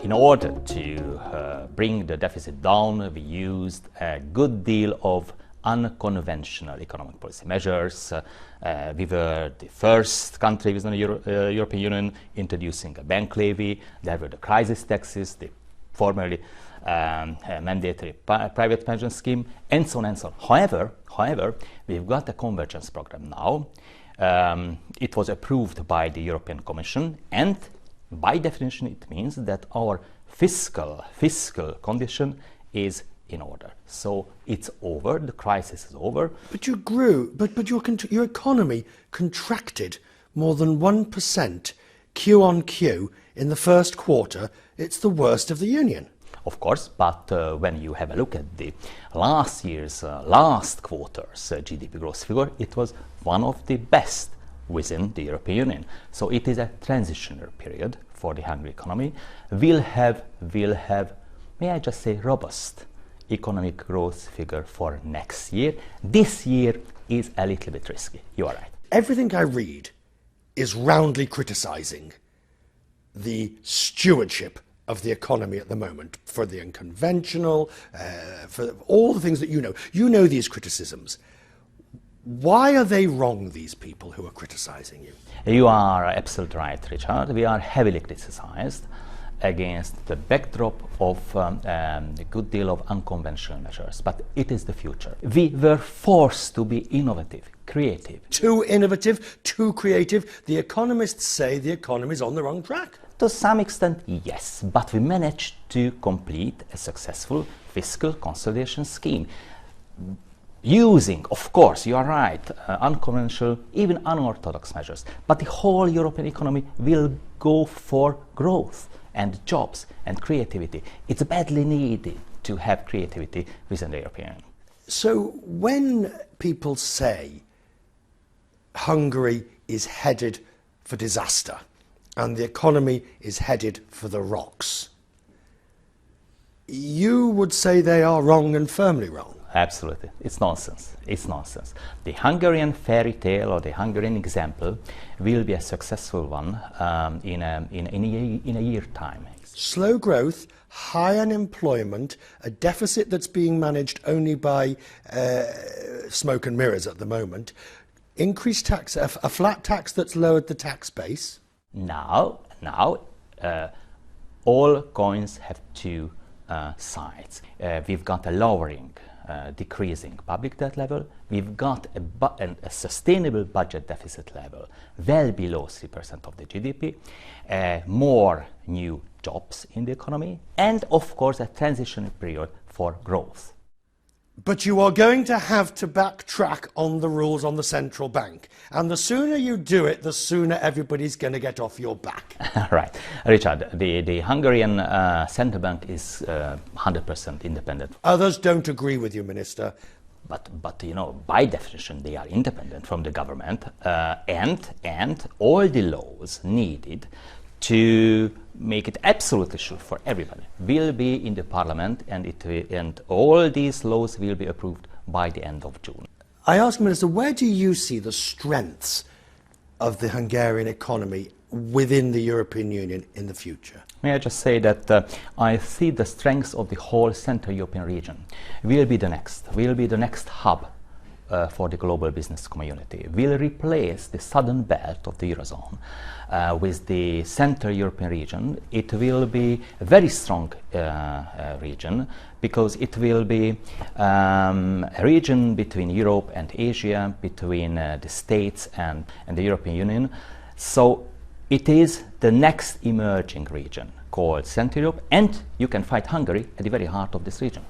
In order to bring the deficit down, we used a good deal of unconventional economic policy measures. We were the first country within the European Union introducing a bank levy. There were the crisis taxes, the formerly mandatory private pension scheme, and so on and so on. However, we've got a convergence program now. It was approved by the European Commission, and by definition it means that our fiscal condition is in order. So it's over, the crisis is over. But you grew, but your economy contracted more than 1% Q on Q in the first quarter. It's the worst of the Union. Of course, but when you have a look at the last year's last quarter's GDP growth figure, it was one of the best within the European Union. So it is a transitional period for the Hungary economy. We'll have, may I just say, robust economic growth figure for next year. This year is a little bit risky. You are right. Everything I read is roundly criticising the stewardship of the economy at the moment, for the unconventional, for all the things that you know. You know these criticisms. Why are they wrong, these people who are criticising you? You are absolutely right, Richard. We are heavily criticised against the backdrop of a good deal of unconventional measures, but it is the future. We were forced to be innovative, creative. Too innovative, too creative. The economists say the economy is on the wrong track. To some extent, yes, but we managed to complete a successful fiscal consolidation scheme. Using, of course, you are right, unconventional, even unorthodox measures. But the whole European economy will go for growth and jobs and creativity. It's badly needed to have creativity within the European Union. So when people say Hungary is headed for disaster and the economy is headed for the rocks, you would say they are wrong and firmly wrong. Absolutely. It's nonsense. It's nonsense. The Hungarian fairy tale or the Hungarian example will be a successful one in a year's time. Slow growth, high unemployment, a deficit that's being managed only by smoke and mirrors at the moment, increased tax, a flat tax that's lowered the tax base. Now, all coins have two sides. We've got a lowering, decreasing public debt level. We've got a sustainable budget deficit level well below 3% of the GDP, more new jobs in the economy, and of course a transitional period for growth. But you are going to have to backtrack on the rules on the central bank. And the sooner you do it, the sooner everybody's going to get off your back. Right. Richard, the Hungarian central bank is 100% independent. Others don't agree with you, Minister. But you know, by definition, they are independent from the government, and all the laws needed to make it absolutely sure for everybody will be in the parliament, and all these laws will be approved by the end of June. I ask, Minister, where do you see the strengths of the Hungarian economy within the European Union in the future? May I just say that I see the strengths of the whole Central European region will be the next hub for the global business community. Will replace the southern belt of the Eurozone with the Central European region. It will be a very strong region because it will be a region between Europe and Asia, between the States and the European Union. So it is the next emerging region called Central Europe, and you can find Hungary at the very heart of this region.